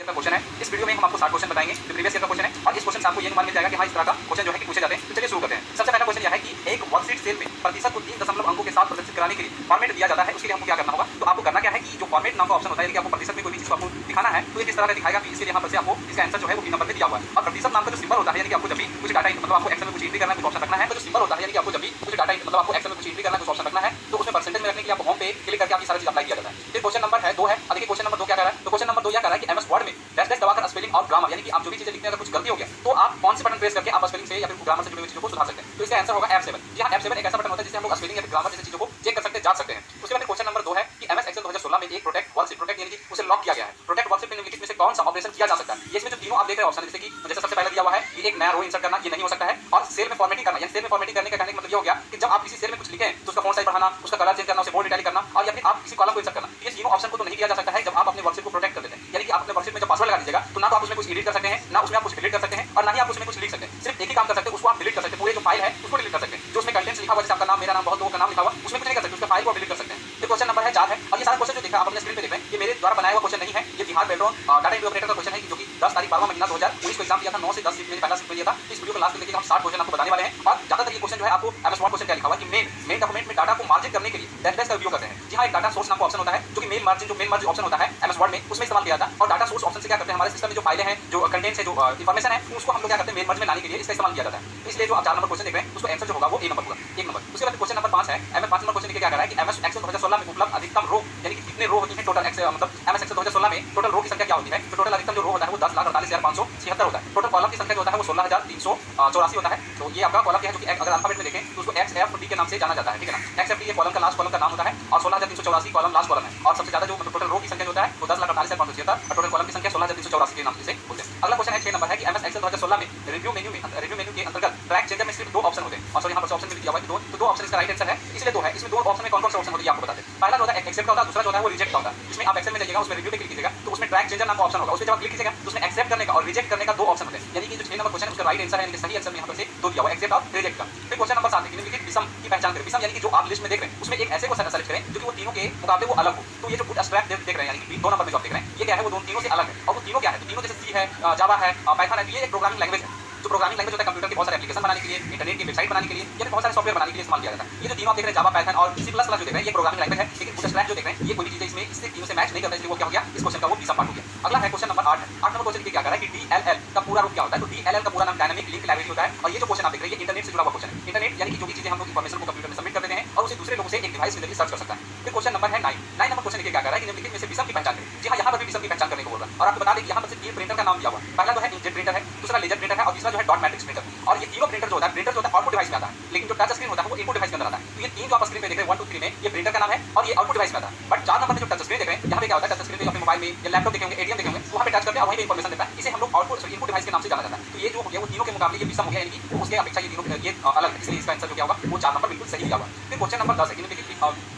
का क्वेश्चन है। इस वीडियो में हम आपको 60 क्वेश्चन बताएंगे जो प्रीवियस ईयर का क्वेश्चन है और इस क्वेश्चन से आपको ये अनुमान मिल जाएगा कि हाँ इस तरह का क्वेश्चन जो है कि पूछे जाते हैं। तो चलिए शुरू करते हैं। सबसे पहला क्वेश्चन यह है कि एक वर्कशीट सेल में प्रतिशत को 3 दशमलव अंकों के साथ प्रदर्शित कराने के लिए फॉर्मेट दिया जाता है, उसके लिए हमको क्या करना होगा। तो आपको करना क्या है कि जो फॉर्मेट नाम का ऑप्शन होता है कि आपको प्रतिशत में कोई भी चीज को आपको दिखाना है तो ये किस तरह का दिखाएगा कि इसके यहाँ पर से आपको इसका आंसर जो है वो 3 नंबर में दिया हुआ है। और प्रतिशत नाम का जो सिंबल होता है यानी कि आपको जब भी कुछ डाटा मतलब आपको एक्सेल में कुछ एंट्री करना है कुछ ऑप्शन रखना है तो जो सिंबल होता है यानी कि आपको जब भी कुछ डाटा मतलब आपको एक्सेल में कुछ एंट्री करना है कुछ ऑप्शन रखना है तो उसमें परसेंटेज में रखने के लिए आपको होम पे क्लिक करके आपकी सारी चीज अप्लाई किया जाता है। फिर क्वेश्चन नंबर है 2 है। देखिए क्वेश्चन नंबर 2 क्या कर रहा है। तो क्वेश्चन नंबर 2 क्या कर रहा है कि एमएस वर्ड में डैश डैश दबाकर स्पेलिंग और ग्रामर यानी कि आप जो भी चीजें लिखते हैं अगर कुछ गलती हो गया तो आप कौन से बटन प्रेस करके आप स्पेलिंग से या फिर ग्रामर से जुड़ी हुई चीजों को सुधार सकते हैं। तो इसका आंसर होगा F7। जी हां, F7 एक ऐसा बटन होता है जिससे हम लोग स्पेलिंग या फिर ग्रामर जैसी चीजों को चेक कर सकते हैं, जांच सकते हैं। उसके बाद क्वेश्चन नंबर 2 है कि एमएस एक्सेल 2016 में एक प्रोटेक्ट वर्कशीट प्रोटेक्ट यानी कि उसे लॉक किया गया है। प्रोटेक्ट वर्कशीट में निम्नलिखित में से कौन सा ऑपरेशन किया जा सकता है। ये इसमें जो तीनों आप देख रहे हैं ऑप्शन जैसे कि जैसे सबसे पहले दिया हुआ है कि एक नया रो इंसर्ट करना, ये नहीं हो सकता है। और सेल में फॉर्मेटिंग करना, यानी सेल में फॉर्मेटिंग करने का कहने का मतलब ये हो गया कि जब आप किसी सेल में कुछ लिखें तो उसका फॉन्ट साइज बढ़ाना, उसका कलर चेंज करना, उसे बोल्ड इटैलिक करना और या फिर आप किसी कॉलम को इंसर्ट करना। ये तीनों ऑप्शन को तो नहीं किया जा सकता है जब आप अपने वर्कशीट को प्रोटेक्ट कर देते हैं। यानी कि आप अपने वर्कशीट में जब पासवर्ड लगा दीजिएगा तो ना तो आप उसमें कुछ एडिट कर सकते हैं, ना उसमें आप कुछ डिलीट कर सकते हैं और ना ही आप उसमें कुछ लिख सकते हैं। सिर्फ एक ही काम कर सकते हैं, उसको आप डिलीट कर सकते हैं। पूरे जो फाइल है उसको डिलीट कर सकते हैं। जो उसमें कंटेंट्स लिखा हुआ जैसे आपका नाम, मेरा नाम, बहुत लोगों का नाम लिखा हुआ उसमें कुछ नहीं कर सकते, उसका फाइल को डिलीट कर सकते हैं। फिर क्वेश्चन नंबर है 4 है और ये सारा क्वेश्चन जो देखा आप अपने स्क्रीन पे देख रहे हैं ये मेरे द्वारा बनाया हुआ क्वेश्चन नहीं है। ये Bihar petrol data entry operator का क्वेश्चन है जो कि 10 तारीख 12वां महीना 2019 को एग्जाम दिया था। 9 से 10 सीट में पहला सीट में दिया था। इस वीडियो को लास्ट में देखिएगा, हम 60 क्वेश्चन आपको बताने वाले हैं और ज्यादातर ये क्वेश्चन जो है आपको एमएस वर्ड क्वेश्चन क्या लिखा हुआ है कि मेन डॉक्यूमेंट में डाटा को मार्जिन करने के लिए डैश डैश का उपयोग करते हैं। जी हां, एक डाटा सोर्स नाम का ऑप्शन होता है जो कि मेन मार्जिन ऑप्शन होता है एमएस वर्ड में, उसमें इस्तेमाल किया जाता है। और डाटा सोर्स ऑप्शन से क्या करते हैं, हमारे सिस्टम में जो फाइलें हैं, जो कंटेंट्स है, जो इंफॉर्मेशन है, उसको हम लोग क्या करते हैं मेन मार्जिन में लाने के लिए इसका इस्तेमाल किया जाता है। इसलिए जो आप 4 नंबर क्वेश्चन देख रहे हैं उसको आंसर जो होगा वो ए नंबर होगा, 1 नंबर। उसके बाद क्वेश्चन नंबर 5 है। एमएस 5 नंबर क्वेश्चन देखिए क्या कर रहा है कि एमएस एक्सेल 2016 में उपलब्ध अधिकतम रो यानी कि कितने रो होती है टोटल एक्सेल मतलब एमएस एक्सेल 2016 में टोटल रो की संख्या क्या होती है। तो टोटल अधिकतम जो रो होता है वो 10,48,576 होता है। टोटल कॉलम की संख्या जो होता है वो 16,384 होता है। तो ये आपका कॉलम क्या है जो कि अगर अल्फाबेट में देखें तो उसको XFD के नाम से जाना जाता है, ठीक है ना। XFD ये कॉलम का लास्ट कॉलम का नाम होता है और 16,384 कॉलम लास्ट कॉलम है। और सबसे ज्यादा जो टोटल रो की संख्या होता है वो 10,48,576 और टोटल कॉलम की संख्या 16,384 के नाम से बोलते हैं। अगला क्वेश्चन है 6 नंबर है कि एमएस एक्सेल 2016 में रिव्यू मेन्यू के अंतर्गत ट्रैक चेंजर में सिर्फ 2 ऑप्शन होते हैं। और सॉरी यहाँ पर ऑप्शन में दिया हुआ है कि 2 ऑप्शन इसका राइट आंसर है, इसलिए 2 है। इसमें 2 ऑप्शन में कौन-कौन से ऑप्शन होते हैं आपको बता दें। पहला जो होता है एक्सेप्ट का होता है, दूसरा जो होता है वो रिजेक्ट का होता है। इसमें आप एक्सेल में जाइएगा, उसमें रिव्यू पे क्लिक कीजिएगा तो उसमें ट्रैक चेंजर नाम का ऑप्शन होगा, उस पे जब आप क्लिक कीजिएगा तो उसमें एक्सेप्ट करने का और रिजेक्ट करने का 2 ऑप्शन होते हैं। यानी कि जो 6 नंबर क्वेश्चन है उसका राइट आंसर है, यानी कि सही आंसर में यहाँ पर से 2 दिया हुआ है, एक्सेप्ट और रिजेक्ट का। फिर क्वेश्चन नंबर 7 है कि निम्नलिखित विषम की पहचान करें। विषम यानी कि जो आप लिस्ट में देख रहे हैं उसमें एक ऐसे को सेलेक्ट करें जो कि वो तीनों के मुकाबले वो अलग हो। तो ये जो एब्स्ट्रैक्ट देख रहे हैं यानी कि 2 नंबर में जो आप देख रहे हैं ये क्या है, वो दोनों तीनों से अलग है। और वो तीनों क्या है, तो तीनों जैसे सी है, जावा है, पाइथन है, ये एक प्रोग्रामिंग लैंग्वेज है। जो प्रोग्रामिंग लैंग्वेज होता है कंप्यूटर के बहुत सारे एप्लीकेशन बनाने के लिए, इंटरनेट की वेबसाइट बनाने के लिए या फिर बहुत सारे सॉफ्टवेयर बनाने के लिए इस्तेमाल किया जाता है। ये जो तीनों आप देख रहे हैं जावा, पाइथन और सी प्लस प्लस जो देख रहे हैं ये प्रोग्रामिंग लैंग्वेज है। लेकिन बूटस्ट्रैप जो देख रहे हैं ये कोई भी चीजें इसमें इससे तीनों से मैच नहीं करता, इसलिए वो क्या हो गया, इस क्वेश्चन का वो विषम पार्ट हो गया। अगला है क्वेश्चन नंबर 8 है। 8 नंबर क्वेश्चन क्या कर रहा है कि DLL का पूरा रूप क्या होता है। तो DLL का पूरा नाम डायनामिक लिंक लाइब्रेरी होता है और ये जो क्वेश्चन आप देख रहे हैं ये इंटरनेट से जुड़ा हुआ क्वेश्चन है। इंटरनेट यानी कि जो भी चीजें हम लोग इंफॉर्मेशन को कंप्यूटर में सबमिट कर देते हैं और उसे दूसरे लोगों से एक डिवाइस के जरिए सर्च कर सकता है। फिर क्वेश्चन नंबर है 9 नंबर क्वेश्चन क्या कर रहा है कि निम्नलिखित में से विषम की पहचान करें। जी हां, यहाँ पर भी विषम की पहचान करने को बोल रहा है और आपको बता दें कि यहाँ पर सिर्फ 3 प्रिंटर का नाम दिया हुआ है। पहला जो है इंकजेट प्रिंटर है, दूसरा लेजर प्रिंटर है और तीसरा जो है डॉट मैट्रिक्स प्रिंटर। और ये तीनों प्रिंटर जो होता है आउटपुट डिवाइस में आता है, लेकिन जो टच स्क्रीन होता है वो इनपुट डिवाइस के अंदर आता है। तो ये तीन जो आप स्क्रीन पे देख रहे हैं 1 2 3 में ये प्रिंटर का नाम है और ये आउटपुट डिवाइस में आता है। बट 4 नंबर में जो टच स्क्रीन देख रहे हैं यहाँ पे क्या होता है, टच स्क्रीन पे अपने मोबाइल में या लैपटॉप देखेंगे, एटीएम देखेंगे, वहाँ पे टच करके वहीं पे इंफॉर्मेशन देता है। इसे हम लोग आउटपुट इनपुट डिवाइस के नाम से जाना जाता है। तो ये जो हो गया वो तीनों के मुकाबले ये विषम हो गया, यानी कि उसके अपेक्षा ये तीनों ये अलग है, इसलिए इसका आंसर जो क्या होगा वो 4 नंबर बिल्कुल सही दिया हुआ है। फिर क्वेश्चन नंबर 10 है कि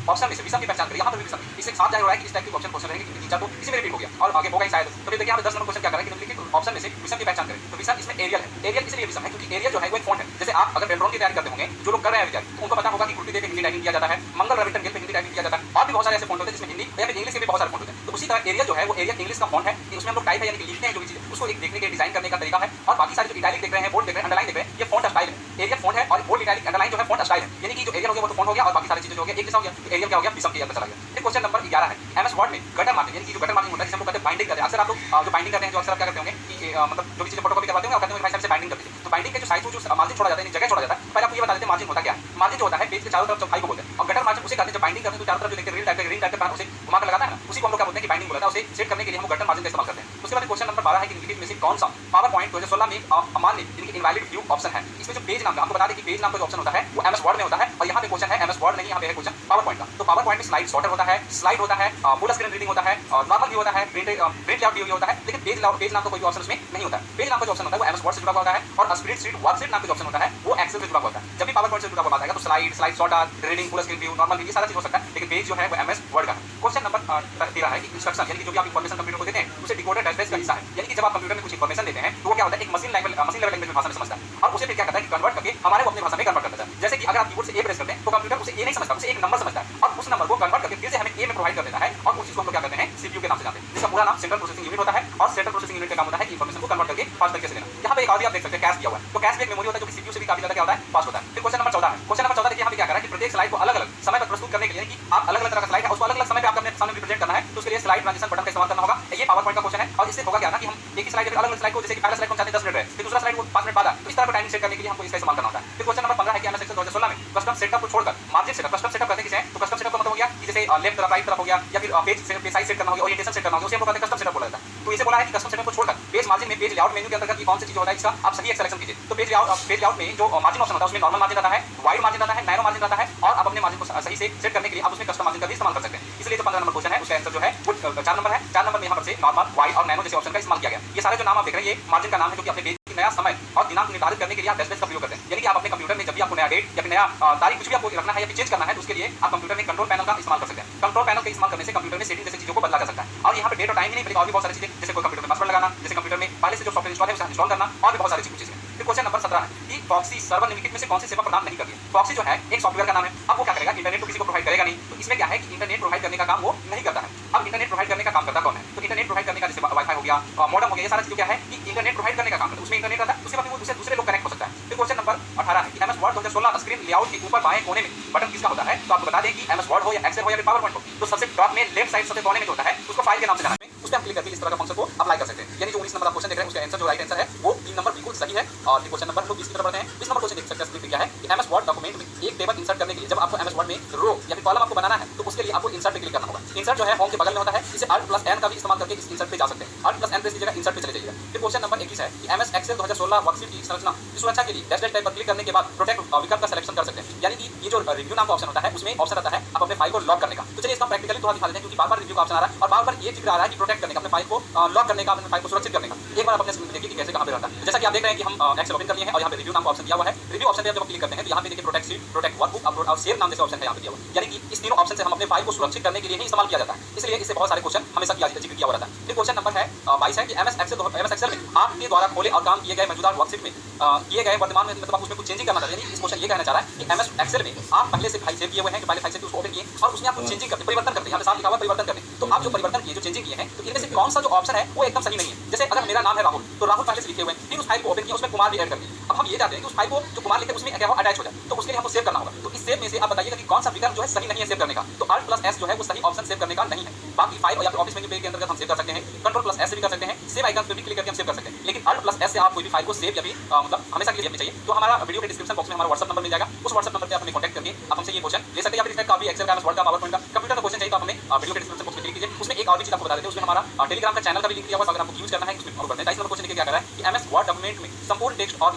ऑप्शन में से विषम की पहचान करें। यहाँ पर विषम इससे साफ जाहिर हो रहा है कि इस टाइप के क्वेश्चन रहेंगे क्योंकि 3 4 तो इसी में रिपीट हो गया और आगे होगा ही शायद। तो देखिए यहाँ पे 10 नंबर क्वेश्चन क्या कर रहा है कि निम्नलिखित ऑप्शन में से विषम की पहचान करें। तो विषम इसमें एरियल है। एरियल इसलिए विषम है क्योंकि एरियल जो है वो एक फॉन्ट है। जैसे आप अगर पेट्रोल की तैयारी करते होंगे, जो लोग कर रहे हैं विद्यार्थी, तो उनको पता होगा कि गुरुटी देव पे हिंदी टाइपिंग किया जाता है, मंगल रविटन गिल पे हिंदी टाइपिंग किया जाता है और भी बहुत सारे ऐसे फॉन्ट होते हैं जिसमें हिंदी या फिर इंग्लिश के भी बहुत सारे फॉन्ट होते हैं। तो उसी तरह एरियल जो है वो एरियल इंग्लिश का फॉन्ट है, उसमें हम लोग टाइप है यानी कि लिखते हैं जो भी चीज उसको एक देखने के डिजाइन करने का तरीका है। और बाकी सारे जो इटैलिक देख रहे हैं, बोल्ड देख रहे हैं, अंडरलाइन देख रहे हैं, ये फॉन्ट स्टाइल है। एरियल फॉन्ट है और बोल्ड इटैलिक अंडरलाइन जो है फॉन्ट स्टाइल है। यानी कि जो एरियल हो गया वो तो फॉन्ट हो गया और बाकी सारी चीजें जो हो गया एक जैसा हो गया। तो एरियल क्या हो गया, विषम के अंदर चला गया। फिर क्वेश्चन नंबर 11 है। एमएस वर्ड में गटर मार्किंग यानी कि जो गटर मार्किंग होता है जिसे हम लोग कहते हैं बाइंडिंग करते हैं। अक्सर आप लोग जो बाइंडिंग करते हैं, जो अक्सर आप क्या करते होंगे कि मतलब जो भी चीजें फोटोकॉपी करवाते होंगे और कहते हैं भाई साहब से बाइंडिंग कर दीजिए। तो बाइंडिंग के जो साइज जो मार्जिन छोड़ा जाता है, जगह छोड़ा जाता है, पहले आपको ये बता देते हैं मार्जिन होता क्या है। मार्जिन जो होता है पेज के चारों तरफ चौथाई को बोलते हैं और गटर मार्जिन उसे कहते हैं जब बाइंडिंग करते हैं तो चारों तरफ जो देखते हैं रिंग टाइप के उसे घुमा कर लगाता है ना, उसी को हम लोग क्या बोलते हैं कि बाइंडिंग बोलता है। उसे सेट करने के लिए हम गटर मार्जिन का इस्तेमाल करते हैं। उसके बाद क्वेश्चन नंबर 12 है कि निम्नलिखित में से कौन सा पावर पॉइंट 2016 में अमान्य यानी कि इनवैलिड व्यू ऑप्शन है। इसमें जो पेज नाम का आपको बता दें कि पेज नाम का जो ऑप्शन होता है वो एमएस वर्ड में होता है और यहाँ पे क्वेश्चन है एमएस वर्ड नहीं, यहाँ पे है क्वेश्चन पावर पॉइंट का। तो पावर पॉइंट में स्लाइड सॉर्टर होता है, स्लाइड होता है, फुल स्क्रीन रीडिंग होता है और नॉर्मल व्यू होता है, प्रिंट लेआउट व्यू होता है। लेकिन पेज नाम का कोई भी ऑप्शन इसमें नहीं होता है। पेज नाम का जो ऑप्शन होता है वो एमएस वर्ड से जुड़ा हुआ होता है और स्प्रेडशीट वर्कशीट नाम का जो ऑप्शन होता है वो एक्सेल से जुड़ा हुआ होता है। जब भी पावर पॉइंट से जुड़ा हुआ आता है तो slide sorter, reading, full screen view, normal view ये सारा चीज हो सकता है, लेकिन पेज जो है वो एमएस वर्ड का है। क्वेश्चन नंबर 13 है कि इंस्ट्रक्शन यानी कि जो भी आप इंफॉर्मेशन कंप्यूटर को देते हैं उसे डिकोडर डैश डैश का हिस्सा है। यानी कि जब आप कंप्यूटर में कुछ इंफॉर्मेशन देते हैं तो वो क्या होता है, एक मशीन लेवल लैंग्वेज में भाषा में समझता है और उसे फिर क्या करता है कि कन्वर्ट करके हमारे को अपनी भाषा में कन्वर्ट करता है। जैसे कि अगर आप कीबोर्ड से ए प्रेस करते हैं तो कंप्यूटर उसे ए नहीं समझता, उसे एक नंबर समझता है और उस नंबर को कन्वर्ट करके फिर से हमें ए में प्रोवाइड कर देता है और उस चीज को हम लोग क्या कहते हैं सीपीयू के नाम से जानते हैं, जिसका पूरा नाम सेंट्रल प्रोसेसिंग यूनिट होता है। और सेंट्रल सेंट्रल प्रोसेसिंग यूनिट का काम होता है कि इंफॉर्मेशन को कन्वर्ट करके फास्ट तरीके से लेना। यहाँ पे एक और भी आप देख सकते हैं कैश दिया हुआ है, तो कैश भी एक मेमोरी होता है जो कि सीपीयू से भी काफी ज्यादा क्या होता है, फास्ट होता है। फिर क्वेश्चन नंबर 14 है। क्वेश्चन नंबर 14 देखिए यहाँ पे क्या कह रहा है कि प्रत्येक स्लाइड को अलग अलग समय पर प्रस्तुत करने के लिए, कि आप अलग अलग तरह का स्लाइड है उसको अलग अलग समय पे आपको अपने सामने रिप्रेजेंट करना है, तो उसके लिए स्लाइड ट्रांजिशन बटन का इस्तेमाल करना होगा। ये पावर पॉइंट का क्वेश्चन है और इससे होगा क्या ना कि हम एक ही स्लाइड पे अलग अलग स्लाइड को, जैसे कि पहला स्लाइड को चाहते हैं 10 मिनट है, फिर दूसरा स्लाइड को 5 मिनट बाद है, तो इस तरह का टाइमिंग सेट करने के लिए हमको इसका इस्तेमाल करना होता है। फिर क्वेश्चन नंबर 15 है कि एमएस एक्सेल 2016 में कस्टम सेटअप को छोड़कर मार्जिन सेटअप, कस्टम सेटअप कहते हैं, तो कस्टम सेटअप का मतलब हो गया कि जैसे लेफ्ट तरफ राइट तरफ हो गया, या फिर पेज साइज सेट करना हो गया, ओरिएंटेशन सेट करना हो गया, उसे हम कहते हैं कस्टम सेटअप बोला जाता है। तो इसे बोला है कि कस्टम सेटअप को छोड़कर पेज मार्जिन में पेज लेआउट मेन्यू के अंतर्गत कौन सी चीज होता है, इसका आप सही एक सिलेक्शन कीजिए। तो पेज लेआउट में जो मार्जिन ऑप्शन होता है उसमें नॉर्मल मार्जिन रहता है, वाइड मार्जिन रहता है, नैरो मार्जिन रहता है, और आप अपने मार्जिन को सही से सेट करने के लिए आप उसमें कस्टम मार्जिन का भी इस्तेमाल कर सकते हैं। इसलिए जो 15 नंबर क्वेश्चन है उसका आंसर जो है वो 4 नंबर है। 4 नंबर में यहाँ पर से नॉर्मल, वाइड और नैनो जैसे ऑप्शन का इस्तेमाल किया गया। ये सारे जो नाम आप देख रहे हैं ये मार्जिन का नाम है, जो कि अपने पेज की नया समय और दिनांक निर्धारित करने के लिए आप डैश का प्रयोग करते हैं। यानी कि आप अपने कंप्यूटर में जब भी आपको नया डेट या फिर नया तारीख कुछ भी आपको रखना है या फिर चेंज करना है, तो उसके लिए आप कंप्यूटर में कंट्रोल पैनल का इस्तेमाल कर सकते हैं। कंट्रोल पैनल का इस्तेमाल करने से कंप्यूटर में सेटिंग जैसी चीजों को बदला जा सकता है। और यहाँ पे डेट और टाइम ही नहीं बल्कि और भी बहुत सारी चीजें, जैसे कोई कंप्यूटर में पासवर्ड लगाना, जैसे कंप्यूटर में पहले से जो सॉफ्टवेयर इंस्टॉल है उसे इंस्टॉल करना, और भी बहुत सारी चीजें। फिर क्वेश्चन नंबर 17 है कि प्रॉक्सी सर्वर निम्नलिखित में से कौन सी सेवा प्रदान नहीं करती है। प्रॉक्सी जो है एक सॉफ्टवेयर का नाम है। अब वो क्या करेगा, इंटरनेट को किसी को प्रोवाइड करेगा नहीं, तो इसमें क्या है कि इंटरनेट प्रोवाइड करने का काम वो नहीं करता है। अब इंटरनेट प्रोवाइड करने का काम करता कौन है, तो इंटरनेट प्रोवाइड करने का जैसे वाईफाई हो गया, मॉडेम हो गया, ये सारा चीज क्या है कि इंटरनेट प्रोवाइड करने का काम करता है। उसमें इंटरनेट रहता है, उसके बाद वो दूसरे लोग कनेक्ट हो सकता है। फिर क्वेश्चन नंबर 18 है कि एमएस वर्ड 2016 स्क्रीन लेआउट के ऊपर बाएं कोने में बटन किसका होता है। तो आपको बता दें कि एमएस वर्ड हो या एक्सेल हो या फिर पावर पॉइंट हो, तो सबसे टॉप में लेफ्ट साइड सबसे कोने में जो होता है उसको फाइल के नाम से जाना है, उस पर आप क्लिक करके इस तरह का फंक्शन को अप्लाई कर सकते हैं। यानी जो 19 नंबर आप क्वेश्चन देख रहे हैं उसका आंसर जो राइट आंसर है वो 3 नंबर बिल्कुल सही है। और क्वेश्चन नंबर लोग 20 की तरफ बढ़ते हैं। 20 नंबर क्वेश्चन देख सकते हैं, स्क्रीन पे क्या है कि एमएस वर्ड डॉक्यूमेंट में एक टेबल इंसर्ट करने के लिए जब आपको एमएस वर्ड में रो या फिर कॉलम आपको बनाना है, तो उसके लिए आपको इंसर्ट पे क्लिक करना होगा। इंसर्ट जो है होम के बगल में होता है, इसे Alt+N का भी इस्तेमाल करके इस इंसर्ट पे जा सकते हैं। Alt+N प्रेस कीजिएगा, इंसर्ट पे चले जाइएगा। फिर क्वेश्चन नंबर 21 है कि एमएस एक्सेल 2016 वर्कशीट की संरचना की सुरक्षा के लिए डैश टाइप पर क्लिक करने के बाद प्रोटेक्ट विकल्प का सिलेक्शन कर सकते हैं। यानी कि ये जो रिव्यू नाम का ऑप्शन होता है उसमें ऑप्शन रहता है आप अपने फाइल को लॉक करने का। तो चलिए इसका प्रैक्टिकली थोड़ा दिखा देते हैं, क्योंकि बार-बार रिव्यू का ऑप्शन आ रहा है और बार-बार ये जिक्र आ रहा है कि प्रोटेक्ट करने का, अपने फाइल को लॉक करने का, अपने फाइल को सुरक्षित करने का। एक बार आप अपने स्क्रीन पे देखिए कि कैसे कहां पे रहता है। जैसा कि आप देख रहे हैं कि हम एक्सेल ओपन कर लिए हैं और यहाँ पे रिव्यू नाम का ऑप्शन दिया हुआ है। रिव्यू ऑप्शन पे जब क्लिक करते हैं तो यहाँ पे देखिए protect sheet, protect workbook, upload और सेव नाम जैसे ऑप्शन है यहाँ पे दिया हुआ है। यानी कि इस तीनों ऑप्शन से हम अपने फाइल को सुरक्षित करने के लिए ही इस्तेमाल किया जाता है। इसलिए इससे बहुत सारे क्वेश्चन हमेशा जिक्र किया हुआ रहता है। फिर क्वेश्चन नंबर है 22 है कि एमएस एक्सेल में आपके द्वारा खोले और काम किए गए मौजूदा वर्कशीट में किए गए वर्तमान में मतलब आप उसमें कुछ चेंजिंग करना चाहते हैं। यानी इस क्वेश्चन ये कहना चाह रहा है कि एमएस एक्सेल में आप पहले से फाइल सेव किए हुए हैं, पहले फाइल से उसको ओपन किए और उसमें आप कुछ चेंजिंग करते, परिवर्तन करते हैं। यहाँ पे साफ लिखा हुआ परिवर्तन करते। तो आप जो परिवर्तन किए, जो चेंजिंग किए हैं, तो इनमें से कौन सा जो ऑप्शन है वो एकदम सही नहीं है। जैसे अगर मेरा नाम है राहुल, तो राहुल पहले से लिखे हुए हैं, फिर उस फाइल को ओपन किया, उसमें कुमार भी ऐड कर दिया। अब हम ये चाहते हैं कि उस फाइल को जो कुमार लिखे उसमें क्या हो, अटैच हो जाए, तो उसके लिए हमको सेव करना होगा। तो इस सेव में से आप बताइएगा कि कौन सा विकल्प जो है सही नहीं है सेव करने का। तो Alt+S जो है वो सही ऑप्शन सेव करने का नहीं है। बाकी फाइल या फिर ऑफिस मेन्यू पेज के अंतर्गत हम सेव कर सकते हैं, Ctrl+S से भी कर सकते हैं, सेव आइकन पे भी क्लिक करके हम सेव कर सकते हैं। लेकिन Alt+S से आप कोई भी फाइल को सेव या फिर मतलब हमेशा के लिए चाहिए, तो हमारा वीडियो के डिस्क्रिप्शन बॉक्स में हमारा WhatsApp नंबर मिल जाएगा। उस WhatsApp नंबर पे आप हमें कॉन्टैक्ट करके आप हमसे ये क्वेश्चन ले सकते हैं। या फिर इसका भी एक्सेल का, वर्ड का, पावर पॉइंट का, कंप्यूटर का क्वेश्चन चाहिए तो आप हमें वीडियो के डिस्क्रिप्शन बॉक्स में क्लिक कीजिए। उसमें एक और भी चीज आपको बता देते हैं, उसमें हमारा टेलीग्राम का चैनल का भी लिंक दिया हुआ है, अगर आपको यूज करना है उसमें फॉलो करते हैं। 23 नंबर क्वेश्चन क्या कर रहा है कि एमएस वर्ड डॉक्यूमेंट में संपूर्ण टेक्स्ट और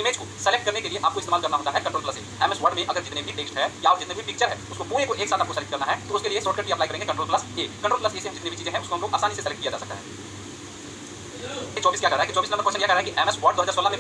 इमेज को सेलेक्ट करने के लिए आपको इस्तेमाल करना होता है Ctrl+A। एमएस वर्ड में अगर जितने भी टेक्स्ट है या जितने भी पिक्चर है उसको पूरे को एक साथ आपको सेलेक्ट करना है, तो उसके लिए शॉर्टकट की अप्लाई करेंगे Ctrl+A। Ctrl+A से हम जितनी भी चीजें हैं उसको हम लोग आसानी से सेलेक्ट किया जा सकता है। 24 क्या कर रहा है कि 24 नंबर क्वेश्चन क्या कर रहा है कि एमएस वर्ड 2016 में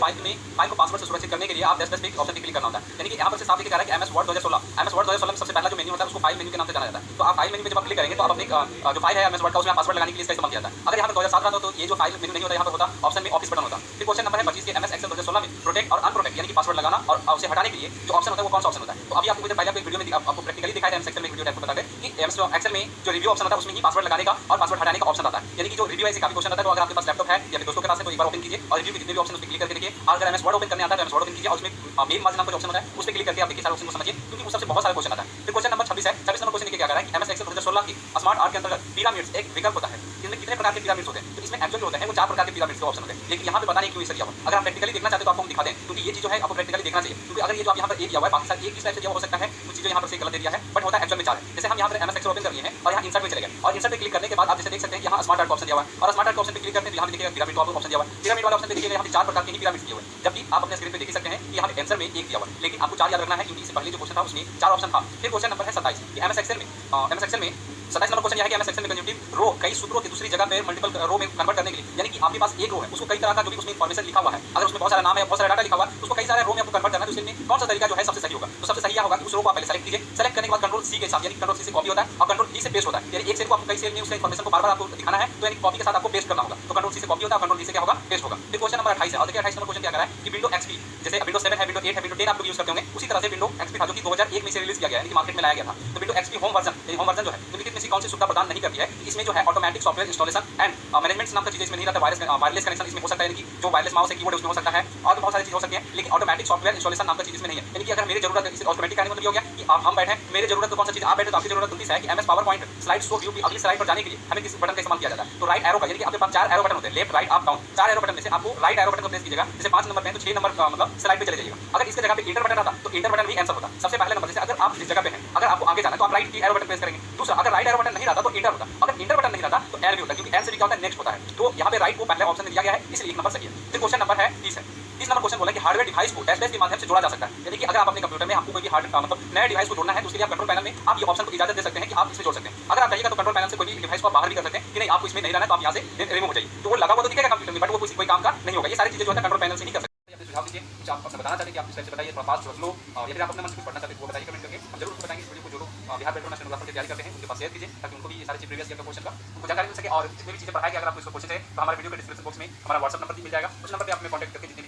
फाइल को पासवर्ड से सुरक्षित करने के लिए आप डैश पे ऑप्शन पे क्लिक करना होता है। यानी कि यहाँ पर से साफ लिखा रहा है कि एमएस वर्ड 2016 में सबसे पहला जो मेन्यू होता है उसको फाइल मेन्यू के नाम से जाना जाता है। तो आप फाइल मेन्यू पे जब आप क्लिक करेंगे तो आप अपने जो फाइल है एमएस वर्ड का उसमें पासवर्ड लगाने के लिए इसका इस्तेमाल किया जाता है। अगर यहाँ पर 2007 रहता तो ये जो फाइल मेन्यू नहीं होता, यहाँ पर होता ऑप्शन में ऑफिस बटन होता। फिर क्वेश्चन नंबर है 25 के एमएस एक्सेल 2016 में प्रोटेक्ट और अनप्रोटेक्ट यानी कि पासवर्ड लगाना और उसे हटाने के लिए जो ऑप्शन होता है वो कौन सा ऑप्शन होता है। तो अभी आपको पहले आपको वीडियो में आपको प्रैक्टिकली दिखाया था एमएस एक्सेल में वीडियो टाइप बता दें कि एमएस एक्सेल में जो रिव्यू ऑप्शन होता है उसमें ही पासवर्ड लगाने का और पासवर्ड हटाने का ऑप्शन आता है। यानी कि जो रिव्यू ऐसे काफी क्वेश्चन आता है, तो अगर आपके पास लैपटॉप है या फिर दोस्तों के पास है तो एक बार ओपन कीजिए और रिव्यू के जितने भी ऑप्शन उस पर क्लिक करके देखिए। अगर एमएस वर्ड ओपन करने आता है तो एमएस वर्ड ओपन कीजिए और उसमें मेन मार्जिन नाम का ऑप्शन होता है उस पर क्लिक करके आप देखिए सारे ऑप्शन को समझिए, क्योंकि उस सबसे बहुत सारे क्वेश्चन आता है। फिर क्वेश्चन नंबर 26 है। 26 नंबर क्वेश्चन क्या कह रहा है कि एमएस एक्सेल 2016 की स्मार्ट आर्ट के अंतर्गत पिरामिड्स एक विकल्प होता है। इसमें कितने प्रकार के पिरामिड्स होते हैं, तो इसमें एक्चुअल जो होते हैं वो 4 प्रकार के पिरामिड्स के ऑप्शन होते हैं। लेकिन यहाँ पे पता नहीं क्यों इसे दिया हुआ। अगर आप प्रैक्टिकली देखना चाहते हो तो आपको हम दिखा दें, क्योंकि ये चीज जो है आपको प्रैक्टिकली देखना चाहिए। क्योंकि अगर ये जो आप यहाँ पर एक दिया हुआ है बाकी सारे एक इस टाइप से दिया हो सकता है, कुछ चीजें यहाँ पर से गलत दे दिया है, बट होता है एक्चुअल में 4 है। जैसे हम यहाँ पर एमएस एक्सेल ओपन कर लिए हैं और यहाँ इंसर्ट में चले गए और इंसर्ट पे क्लिक करने के बाद आप जैसे देख सकते हैं यहाँ स्मार्ट आर्ट का ऑप्शन दिया हुआ है और स्मार्ट आर्ट का ऑप्शन पे क्लिक करते हैं यहाँ पे देखिएगा पिरामिड वाला ऑप्शन दिया हुआ है। पिरामिड वाला ऑप्शन पे देखिएगा यहाँ पे 4 प्रकार के ही पिरामिड दिए हुए हैं, जबकि आप अपने स्क्रीन पे देख सकते हैं कि यहाँ पे आंसर में एक दिया हुआ है, लेकिन आपको 4 याद रखना है क्योंकि इससे पहले जो क्वेश्चन था उसमें 4 ऑप्शन था। फिर क्वेश्चन नंबर है 27 कि एमएस एक्सेल में 27 नंबर क्वेश्चन यह है कि एमएस एक्सेल में कंज्यूमटिव रो कई सूत्रों की दूसरी जगह पे मल्टीपल रो में कन्वर्ट करने के लिए, यानी कि आपके पास एक रो है उसको कई तरह का जो भी उसमें इंफॉर्मेशन लिखा हुआ है, अगर उसमें बहुत सारा नाम है, बहुत सारा डाटा लिखा हुआ है, उसको कई सारे रो में आपको कन्वर्ट करना है, तो उसके लिए कौन सा तरीका जो है सबसे सही होगा। तो सबसे सही होगा कि उस रो को आप पहले सेलेक्ट कीजिए। सेलेक्ट करने के बाद Ctrl+C के साथ, यानी Ctrl+C से कॉपी होता है और Ctrl+V से पेस्ट होता है। यानी एक सेल को आपको कई सेल में उसका इंफॉर्मेशन को बार-बार आपको दिखाना है, तो यानी कॉपी के साथ आपको पेस्ट करना होगा। तो Ctrl+C से कॉपी होता है, Ctrl+V से क्या होगा, पेस्ट होगा। फिर क्वेश्चन नंबर 28 है और देखिए 28 नंबर क्वेश्चन क्या कर रहा है कि विंडो XP जैसे विंडो 7 है, विंडो 8 है, विंडो 10 आप लोग यूज करते होंगे, उसी तरह से विंडो XP था जो कि 2001 में से रिलीज किया गया है, यानी कि मार्केट में लाया गया था। तो विंडो XP होम वर्जन जो है निम्नलिखित में से कौन सी सुविधा प्रदान नहीं करती है, कि इसमें जो है automatic software installation and management नाम का चीज़ इसमें नहीं रहता। वायरलेस कनेक्शन इसमें हो सकता है, यानी कि जो वायरलेस माउस है, कीबोर्ड उसमें हो सकता है, और बहुत सारी चीज़ हो सकती है, लेकिन ऑटोमेटिक सॉफ्टवेयर इंस्टॉलेशन नाम का चीज़ इसमें नहीं है। यानी कि अगर मेरी जरूरत है, ऑटोमेटिक कहने का मतलब ये हो गया कि आप हम बैठे, मेरी जरूरत तो कौन सा चीज़ आप बैठे, तो आपकी जरूरत होती है कि MS power point slide show view की अगली स्लाइड पर जाने के लिए हमें किस बटन का इस्तेमाल किया जाता है। तो राइट एरो का, यानी कि आपके पास 4 एरो बटन होते हैं, left right up down, 4 arrow button में से आपको राइट एरो बटन को प्रेस कीजिएगा। जैसे 5 नंबर पे है तो 6 नंबर मतलब स्लाइड पे चले जाइएगा। अगर इसके जगह पे इंटर बटन आता तो इंटर बटन भी आंसर होता। सबसे पहले नंबर, जैसे अगर आप जिस जगह पे हैं, अगर आपको आगे जाना है तो आप राइट की एरो बटन प्रेस करेंगे। दूसरा, अगर राइट एरो बटन नहीं रहता तो इंटर होता। अगर इंटर बटन नहीं रहता तो एल भी होता, क्योंकि एल से भी क्या होता है, नेक्स्ट होता है। तो यहाँ पे राइट को पहले ऑप्शन में दिया गया है, इसलिए एक नंबर सही है। फिर क्वेश्चन नंबर है 30 है। 30 नंबर क्वेश्चन बोला कि हार्डवेयर डिवाइस को डैश के माध्यम से जोड़ा जा सकता है। यानी कि अगर आप अपने कंप्यूटर में आपको कोई भी मतलब नया डिवाइस को जोड़ना है तो उसके लिए आप कंट्रोल पैनल में आप ये ऑप्शन को इजाजत दे सकते हैं कि आप इसमें जोड़ सकते हैं। अगर आप कहिएगा तो कंट्रोल पैनल से कोई भी डिवाइस को आप बाहर भी कर सकते हैं कि नहीं आपको इसमें नहीं रहना है, तो आप यहाँ से रिमूव हो जाइए। तो वो लगा हुआ तो दिखेगा कंप्यूटर में, बट वो कोई काम का नहीं होगा। ये सारी चीजें जो है कंट्रोल पैनल से नहीं कर सकते। सुझाव दीजिए, कुछ आप अपना बताना चाहते हैं कि आप इस टाइप से बताइए, थोड़ा फास्ट स्लो, या फिर आप अपने मन से कुछ पढ़ना चाहते हैं वो बताइए कमेंट करके, हम जरूर उसको बताएंगे। इस वीडियो को जो बिहार पेट्रोल स्टेनोग्राफर की तैयारी करते हैं उनके पास शेयर कीजिए, ताकि उनको भी ये सारी चीज प्रीवियस ईयर का क्वेश्चन का उनको जानकारी मिल सके। और जितनी भी चीजें पढ़ाई, अगर आपको इसको क्वेश्चन है तो हमारे वीडियो के डिस्क्रिप्शन बॉक्स में हमारा व्हाट्सएप नंबर भी मिल जाएगा। उस नंबर पर आप हमें कॉन्टैक्ट करके जितनी